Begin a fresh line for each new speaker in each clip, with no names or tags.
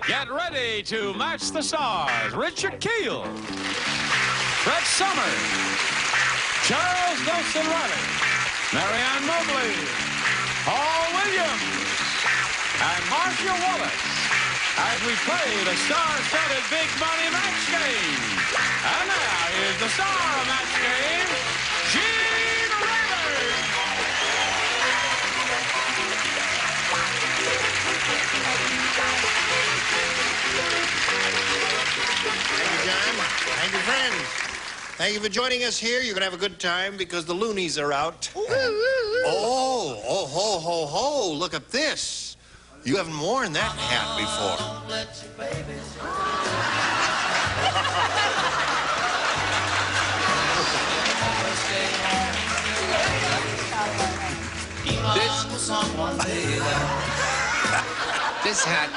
Get ready to match the stars. Richard Kiel, Fred Summers, Charles Nelson Reilly, Marianne Mobley, Paul Williams, and Marcia Wallace as we play the star-studded big money match game. And now here's the star of match game, Reilly.
Thank you, John. Thank you, friends. Thank you for joining us here. You're going to have a good time because the loonies are out. Oh, ho, ho, ho. Look at this. You haven't worn that hat before.
This hat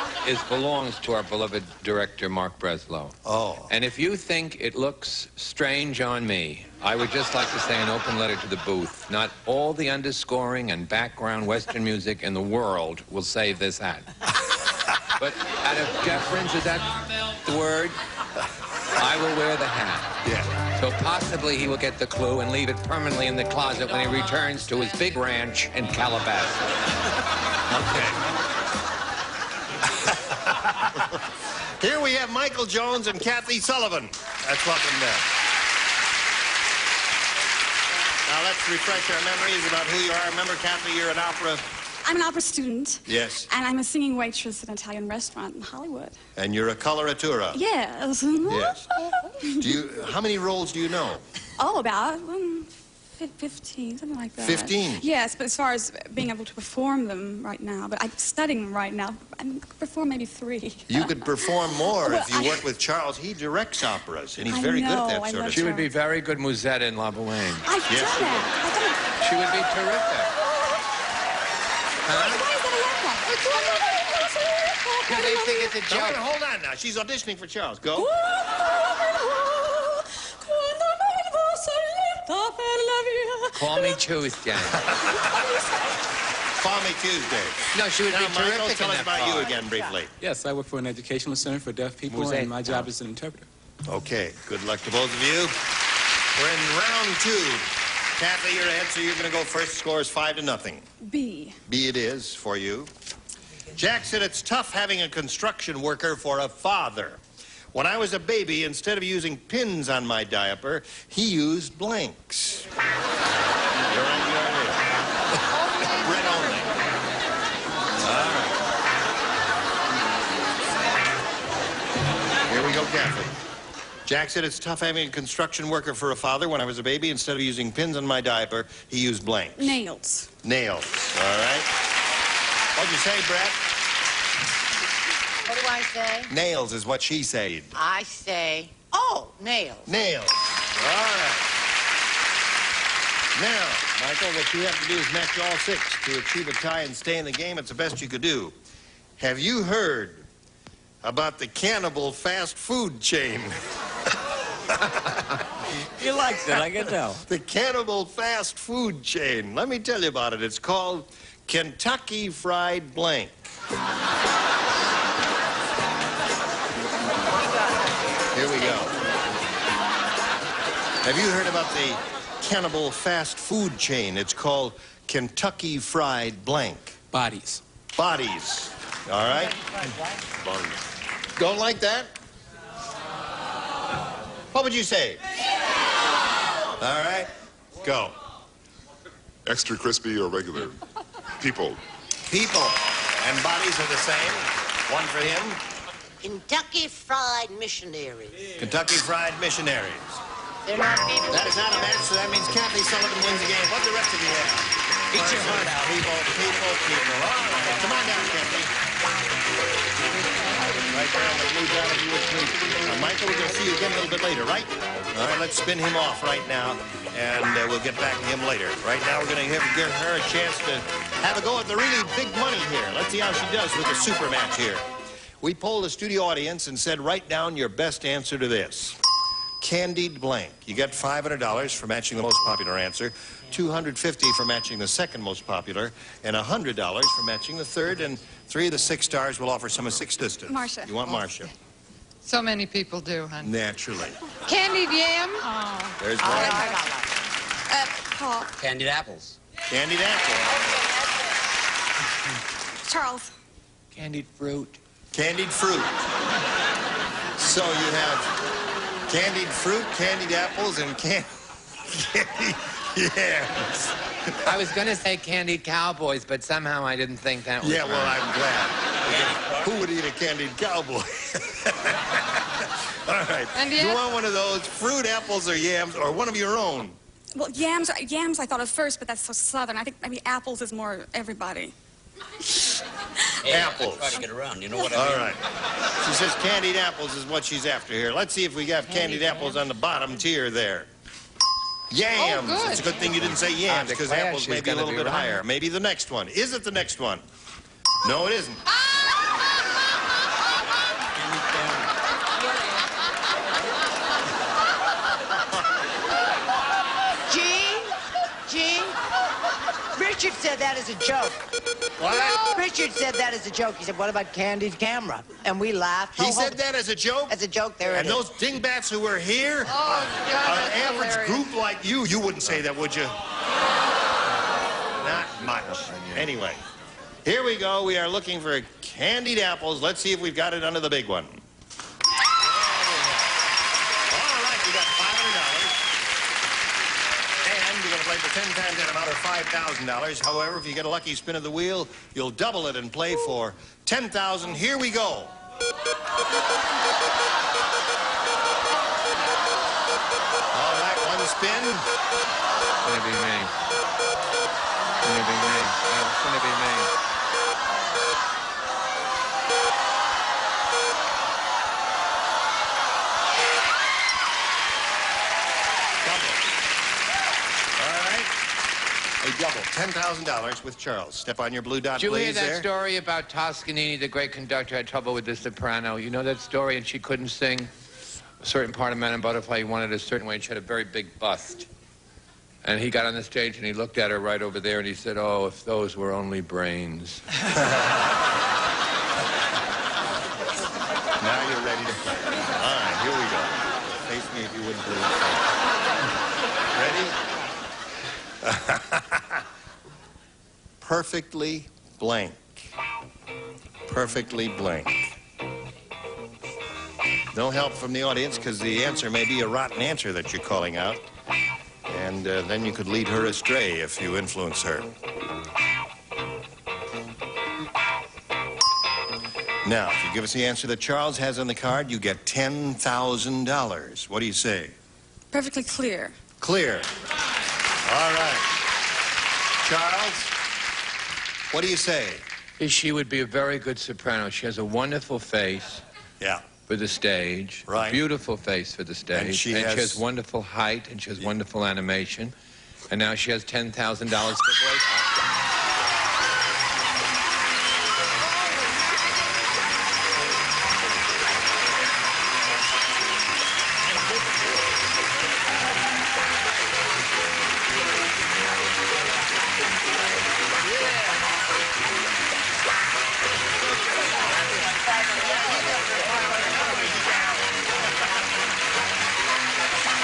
belongs to our beloved director, Mark Breslow.
Oh.
And if you think it looks strange on me, I would just like to say an open letter to the booth. Not all the underscoring and background Western music in the world will save this hat. But out of deference, is that the word? I will wear the hat.
Yeah.
So possibly he will get the clue and leave it permanently in the closet when he returns to his big ranch in Calabasas.
Okay. Here we have Michael Jones and Kathy Sullivan. Let's welcome them. Now let's refresh our memories about who you are. Remember, Kathy, you're an opera...
I'm an opera student.
Yes.
And I'm a singing waitress at an Italian restaurant in Hollywood.
And you're a coloratura.
Yes.
Yes. How many roles do you know?
Oh, about 15, something like that.
15?
Yes, but as far as being able to perform them right now, but I'm studying them right now. I could perform maybe 3.
You could perform more
Well,
if you work with Charles. He directs operas, and he's very good at that sort of
She would be very good Musette in La Boheme.
I've done that. I've done it.
She would be terrific.
Why is that a
They think it's a joke.
Hold on now. She's auditioning for Charles. Go.
Call me Tuesday.
Call me Tuesday.
No, she would
Now,
be
Michael,
terrific
tell
in
us
that
about you
part.
again briefly.
Yes, I work for an educational center for deaf people,
Musette.
and my job is an interpreter.
Okay. Good luck to both of you. We're in round 2. Kathy, you're ahead, so you're going to go first. Score is 5-0.
B.
B it is for you. Jack said it's tough having a construction worker for a father. When I was a baby, instead of using pins on my diaper, he used blanks. You're right. Red only. All right. Here we go, Kathy. Jack said it's tough having a construction worker for a father. When I was a baby, instead of using pins on my diaper, he used blanks.
Nails.
Nails. All right. What'd you say, Brett?
What do I say?
Nails is what she said.
I say, oh, nails.
Nails. All right. Now, Michael, what you have to do is match all 6 to achieve a tie and stay in the game. It's the best you could do. Have you heard about the cannibal fast food chain?
He likes it, I can tell.
The cannibal fast food chain. Let me tell you about it. It's called Kentucky Fried Blank. Here we go. Have you heard about the cannibal fast food chain? It's called Kentucky Fried Blank.
Bodies.
Bodies. All right? Don't like that? What would you say? All right. Go.
Extra crispy or regular? People.
People. And bodies are the same. One for him.
Kentucky Fried Missionaries.
Kentucky Fried Missionaries.
They're not people.
That is not a match, so that means Kathy Sullivan wins the game. What the rest of you have?
Eat your heart out.
People. All right. Come on down, Kathy. Right there on the blue dot, if you would, please. Michael, we're going to see you again a little bit later, right? All right, let's spin him off right now, and we'll get back to him later. Right now, we're going to give her a chance to have a go at the really big money here. Let's see how she does with the super match here. We polled the studio audience and said, write down your best answer to this. candied blank. You get $500 for matching the most popular answer, $250 for matching the second most popular, and $100 for matching the third, and 3 of the 6 stars will offer some assistance.
Marcia.
You want Marcia?
So many people do, hon.
Naturally.
Candied yam?
There's one.
Paul.
Candied apples.
Candied apple.
Charles.
Candied fruit.
Candied fruit. So you have candied fruit, candied apples, and candied yams.
I was going to say candied cowboys, but somehow I didn't think that was
Yeah, well,
right.
I'm glad. Who would eat a candied cowboy? All right.
And
You
yet-
want one of those fruit, apples, or yams, or one of your own?
Well, yams I thought of first, but that's so Southern. I think maybe apples is more everybody.
Hey,
Apples.
I try to get around. You know what I mean?
All right. She says candied apples is what she's after here. Let's see if we got candied apples on the bottom tier there. Yams.
Oh, good.
It's a good thing you didn't say yams, because
declare
apples
she's
may be a
gonna
little
be
bit
right.
higher. Maybe the next one. Is it the next one? No, it isn't.
Gene, Richard said that as a joke.
What?
Richard said that as a joke. He said, what about Candy's camera? And we laughed.
He said that as a joke?
As a joke, there
And
it is.
those dingbats who were here?
Oh, God,
An
that's
average
hilarious.
group like you wouldn't say that, would you? Not much. Anyway, here we go. We are looking for candied apples. Let's see if we've got it under the big one. All right, we got $500. And you're going to play for 10 times that amount, or $5,000. However, if you get a lucky spin of the wheel, you'll double it and play for $10,000. Here we go. All right, one spin.
It's going to be me. It's going to be me. It's going to be me.
A double, $10,000 with Charles. Step on your blue dot,
Did you hear
please,
that
there.
story about Toscanini, the great conductor, had trouble with the soprano? You know that story, and she couldn't sing a certain part of Man and Butterfly. He wanted it a certain way, and she had a very big bust. And he got on the stage, and he looked at her right over there, and he said, oh, if those were only brains.
Now you're ready to play. All right, here we go. Face me if you wouldn't, please. Ready? Perfectly blank. Perfectly blank. No help from the audience, because the answer may be a rotten answer that you're calling out. And then you could lead her astray if you influence her. Now, if you give us the answer that Charles has on the card, you get $10,000. What do you say?
Perfectly clear.
Clear. All right. Charles, what do you say?
She would be a very good soprano. She has a wonderful face
Yeah.
for the stage.
Right.
A beautiful face for the stage.
And she
she
has-
has wonderful height, and she has wonderful animation. And now she has $10,000 for voice acting.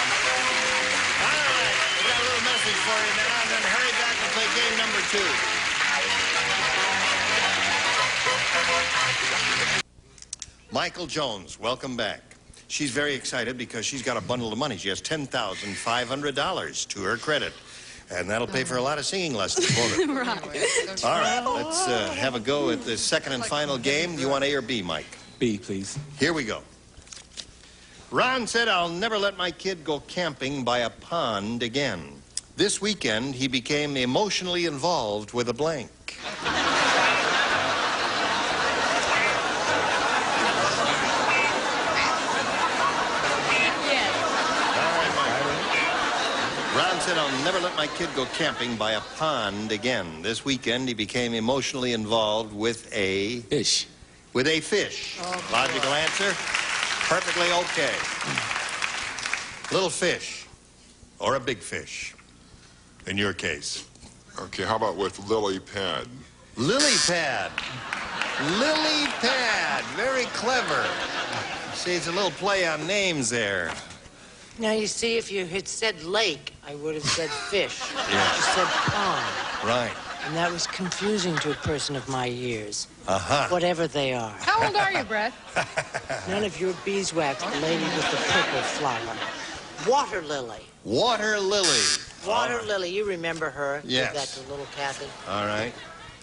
All right. We got a little message for you now, and then hurry back and play game number 2. Michael Jones, welcome back. She's very excited because she's got a bundle of money. She has $10,500 to her credit. And that'll pay for a lot of singing lessons, won't it?
Right.
All right, let's have a go at the second and final game. You want A or B, Mike?
B, please.
Here we go. Ron said, I'll never let my kid go camping by a pond again. This weekend, he became emotionally involved with a blank. Ron said, I'll never let my kid go camping by a pond again. This weekend, he became emotionally involved with a...
Fish.
With a fish. Logical answer. Perfectly okay. Little fish. Or a big fish. In your case.
Okay, how about with lily pad?
Lily pad. Lily pad. Very clever. See, it's a little play on names there.
Now, you see, if you had said lake, I would have said fish.
Yeah.
You said pond.
Right.
And that was confusing to a person of my years.
Uh-huh.
Whatever they are.
How old are you, Brett?
None of your beeswax, the lady with the purple flower. Water lily.
Water lily.
Water lily, you remember her.
Yes.
Give that to little Kathy.
All right.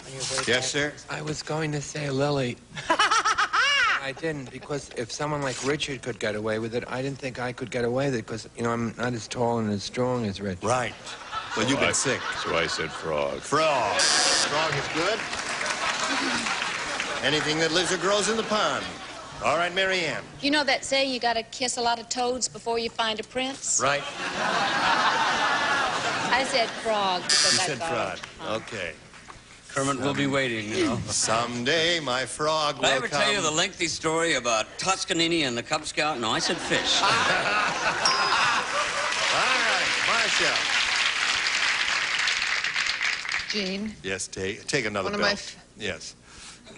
On your way back.
Yes, sir?
I was going to say Lily. I didn't, because if someone like Richard could get away with it, I didn't think I could get away with it, because, you know, I'm not as tall and as strong as Richard.
Right. Well, you've been sick.
So I said frog.
Frog. Frog is good. Anything that lives or grows in the pond. All right, Mary Ann.
You know that saying, you gotta kiss a lot of toads before you find a prince?
Right.
I said frog because
You
I
said
thought...
frog. Okay.
Kermit will be waiting, you know.
Someday my frog will
Did I ever
come.
tell you the lengthy story about Toscanini and the Cub Scout? No, I said fish.
All right, Marcia.
Gene.
Yes, take another
One of my
belt. Yes.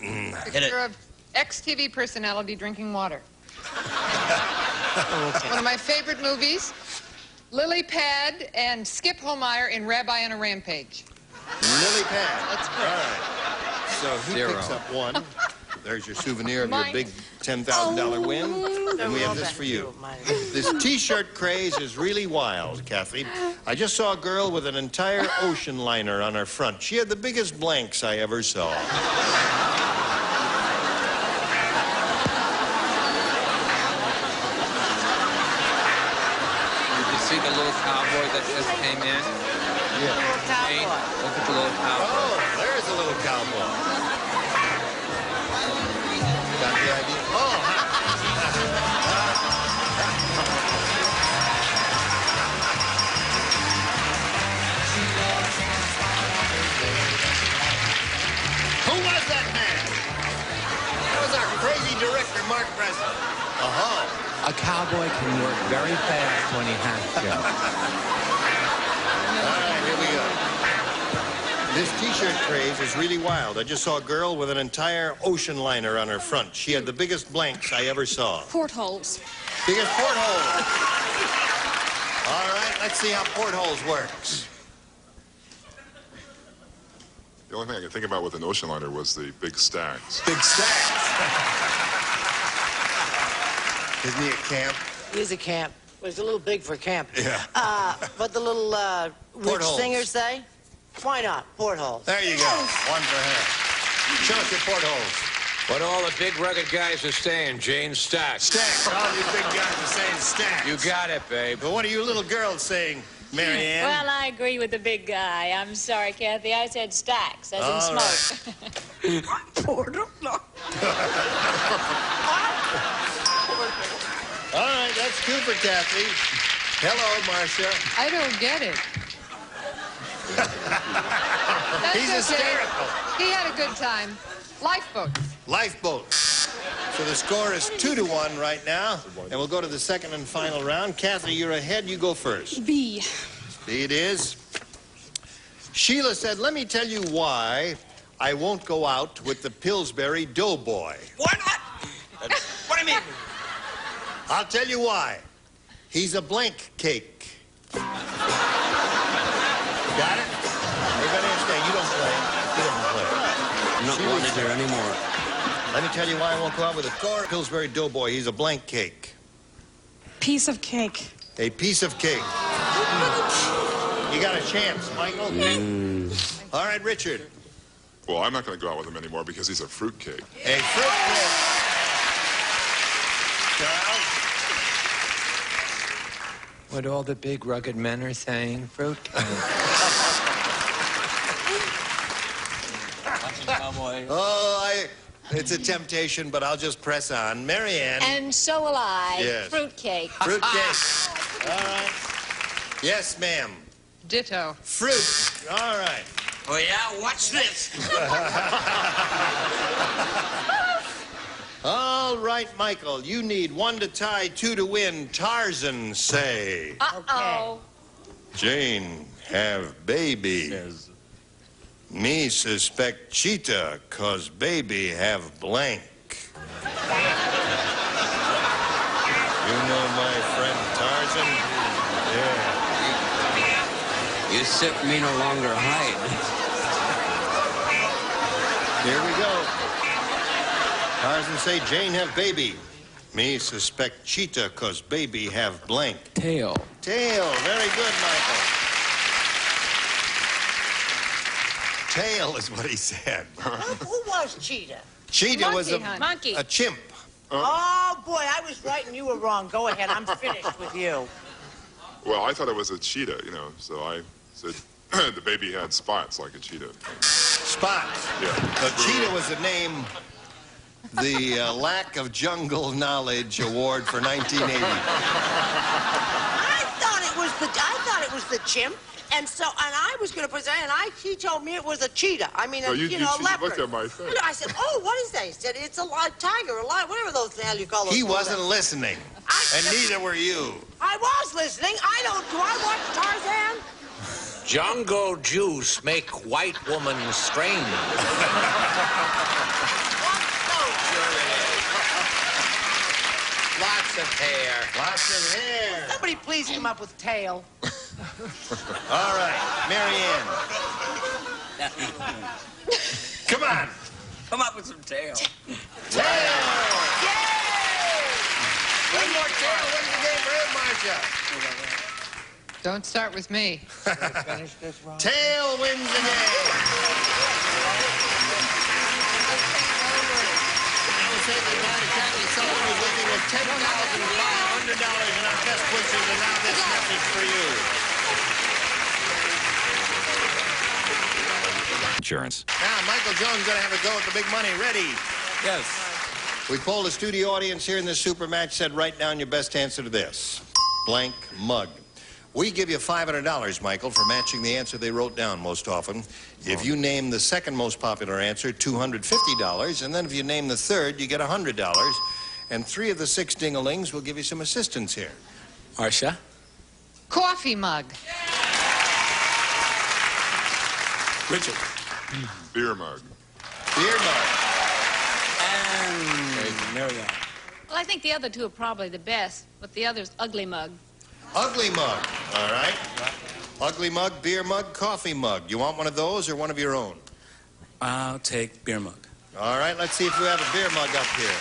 Picture of ex-TV personality drinking water.
Okay.
One of my favorite movies, Lily Pad and Skip Holmeyer in Rabbi on a Rampage.
Lily pad.
That's
All
correct.
right. So he
0.
picks up one. There's your souvenir of
Mine.
your big $10,000 win. And we have this for you. This T-shirt craze is really wild, Kathy. I just saw a girl with an entire ocean liner on her front. She had the biggest blanks I ever saw.
Did you see the little cowboy that just came in?
Yeah.
Hey, look at the little cowboy.
Oh, there's a little cowboy. Got the idea? Oh, who was that man? That was our crazy director, Mark President. Uh-huh.
A cowboy can work very fast when he has to.
All right, here we go. This T-shirt craze is really wild. I just saw a girl with an entire ocean liner on her front. She had the biggest blanks I ever saw.
Portholes.
Biggest porthole. All right, let's see how portholes works.
The only thing I could think about with an ocean liner was the big stacks.
Big stacks. Isn't he a camp?
He's a camp. Well, he's a little big for camp.
Yeah.
What the little rich
Portholes.
singers say? Why not? Portholes.
There you go. One for her. Show us your portholes.
What all the big rugged guys are saying, Jane, stacks.
Stacks. All you big guys are saying stacks.
You got it, babe.
But what are you little girls saying, Mary Ann?
Well, I agree with the big guy. I'm sorry, Kathy. I said stacks, as
All
in smoke.
All right, that's two for Kathy. Hello, Marcia.
I don't get it. That's
He's
okay.
hysterical.
He had a good time. Lifeboats.
Lifeboats. So the score is 2-1 right now, and we'll go to the second and final round. Kathy, you're ahead. You go first.
B.
B it is. Sheila said, let me tell you why I won't go out with the Pillsbury Doughboy.
Why not? What do you mean?
I'll tell you why. He's a blank cake. Got it? Everybody understand? You don't play. You don't play.
I'm not wanted here anymore.
Let me tell you why I won't go out with a Pillsbury Doughboy. He's a blank cake.
Piece of cake.
A piece of cake. You got a chance, Michael. All right, Richard.
Well, I'm not going to go out with him anymore because he's a fruitcake.
A fruit cake. Charles?
What all the big rugged men are saying, fruit.
Cowboy.
Oh, it's a temptation, but I'll just press on. Mary Ann.
And so will I.
Yes.
Fruitcake.
Fruit cake. All right. Yes, ma'am.
Ditto.
Fruit. All right.
Oh, yeah? Watch this.
All All right, Michael, you need 1 to tie, 2 to win. Tarzan, say.
Uh-oh.
Jane, have baby.
Says.
Me suspect cheetah, 'cause baby have blank. You know my friend Tarzan? Yeah.
You sit me no longer hide.
Here we go. Tarzan say Jane have baby. Me suspect cheetah, 'cause baby have blank.
Tail.
Tail. Very good, Michael. Tail is what he said.
Who was Cheetah?
Cheetah was
Monkey.
a chimp.
Oh, boy, I was right and you were wrong. Go ahead, I'm finished with you.
Well, I thought it was a cheetah, you know, so I said the baby had spots like a cheetah.
Spots.
Yeah.
The cheetah was the name. The Lack of Jungle Knowledge Award for 1980.
I thought it was the chimp, and I was going to present, and he told me it was a cheetah. I mean,
No,
a
you
leopard.
looked at my face.
I said, oh, what is that? He said, it's a tiger, a lion, whatever those the hell you call those.
He wasn't listening, and neither were you.
I was listening. Do I watch Tarzan?
Jungle juice make white woman strange.
Lots of hair. Lots of hair.
Somebody please come up with tail.
All right, Marianne. Come on.
Come up with some tail.
Tail. One more tail wins the game for him, Marcia.
Don't start with me.
Finish this wrong.
Tail wins the game. I will say that Amanda Kathy Sullivan is leaving with $10,500 in our best wishes, and now this message for you.
Insurance.
Now, Michael Jones going to have a go at the big money. Ready?
Yes.
We polled the studio audience here in this super match, said write down your best answer to this. Blank mug. We give you $500, Michael, for matching the answer they wrote down most often. If you name the second most popular answer, $250, and then if you name the third, you get $100. And 3 of the 6 ding-a-lings will give you some assistance here.
Marcia.
Coffee mug.
Richard.
Beer mug.
Beer mug.
And Marianne.
Well, I think the other two are probably the best, but the other's ugly mug.
Ugly mug. All right. Ugly mug, beer mug, coffee mug. You want one of those or one of your own?
I'll take beer mug.
All right, let's see if we have a beer mug up here.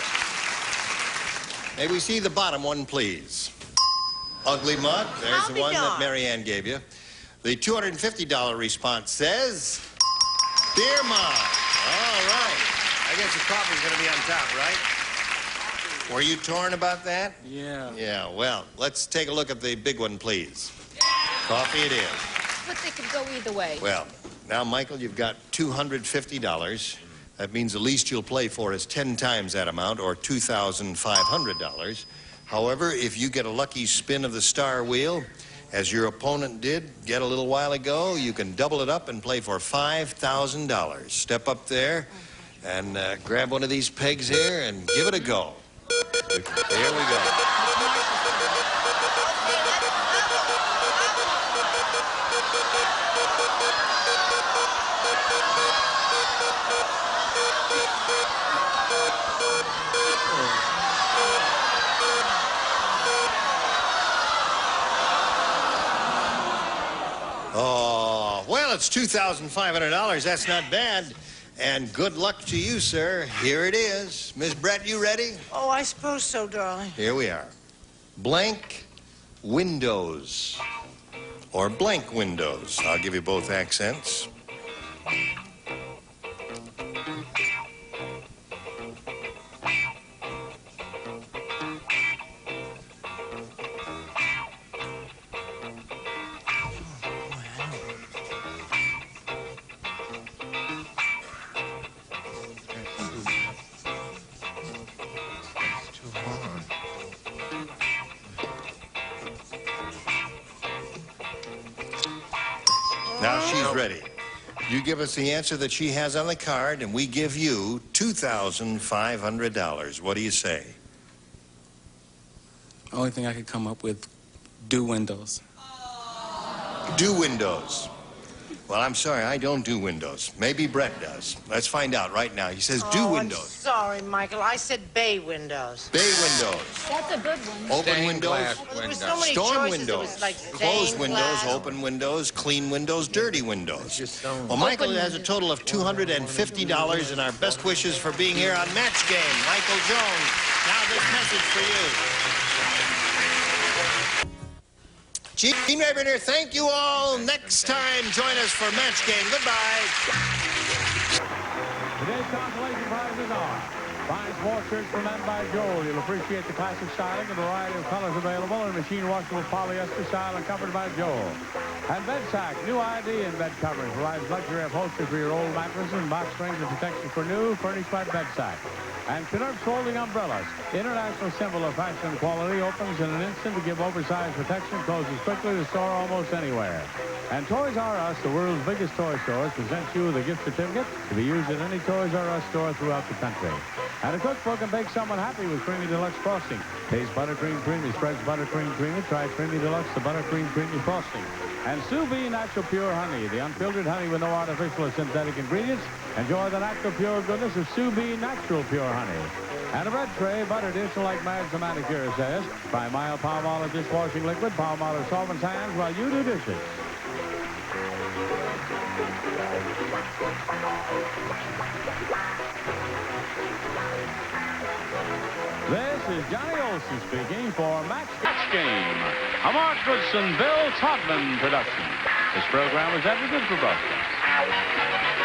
May we see the bottom one, please? Ugly mug. There's the one that Marianne gave you. The $250 response says beer mug. All right. I guess the coffee's going to be on top, right? Were you torn about that?
Yeah.
Yeah, well, let's take a look at the big one, please. Coffee it is.
But they could go either way.
Well, now, Michael, you've got $250. That means the least you'll play for is 10 times that amount, or $2,500. However, if you get a lucky spin of the star wheel, as your opponent did get a little while ago, you can double it up and play for $5,000. Step up there and grab one of these pegs here and give it a go. Here we go. Oh, well, it's $2,500. That's not bad. And good luck to you, sir. Here it is. Miss Brett, you ready?
Oh, I suppose so, darling.
Here we are. Blank windows. Or blank windows. I'll give you both accents. Now she's ready. You give us the answer that she has on the card, and we give you $2,500. What do you say?
Only thing I could come up with, do windows.
Do windows. Well, I'm sorry, I don't do windows. Maybe Brett does. Let's find out right now. He says do windows.
I'm sorry, Michael. I said bay windows.
Bay windows.
That's a good one.
Open
Stained
windows.
glass
Well, there was
windows.
so many
Storm
choices.
windows.
It was like
Closed
stained
windows,
glass.
open windows, clean windows, dirty windows.
Just don't.
Well, Michael has a total of $250, and our best wishes for being here on Match Game. Michael Jones. Now this message for you. Gene Raybiner, thank you all. Next time, join us for Match Game. Goodbye.
Today's consolation prizes are fine sports shirts for men by Joel. You'll appreciate the classic styling and variety of colors available in machine washable polyester style and covered by Joel. And bed sack, new ID in bed covers, provides luxury upholstery for your old mattresses and box springs and protection for new, furnished by bed sack. And Canucks folding umbrellas, international symbol of fashion and quality, opens in an instant to give oversized protection, closes quickly to store almost anywhere. And Toys R Us, the world's biggest toy store, presents you with a gift certificate to be used at any Toys R Us store throughout the country. And a cookbook and bake someone happy with Creamy Deluxe frosting. Taste buttercream creamy, spreads buttercream creamy. Try Creamy Deluxe, the buttercream creamy frosting. And Sous Vide Natural Pure Honey, the unfiltered honey with no artificial or synthetic ingredients. Enjoy the natural pure goodness of Sous Vide Natural Pure Honey. And a bread tray, butter dish like Madge the manicure says. Try mild Palmolive dishwashing liquid. Palmolive softens hands while you do dishes. This is Johnny Olson speaking for Match Game, a Mark Goodson, Bill Todman production. This program was edited for broadcast.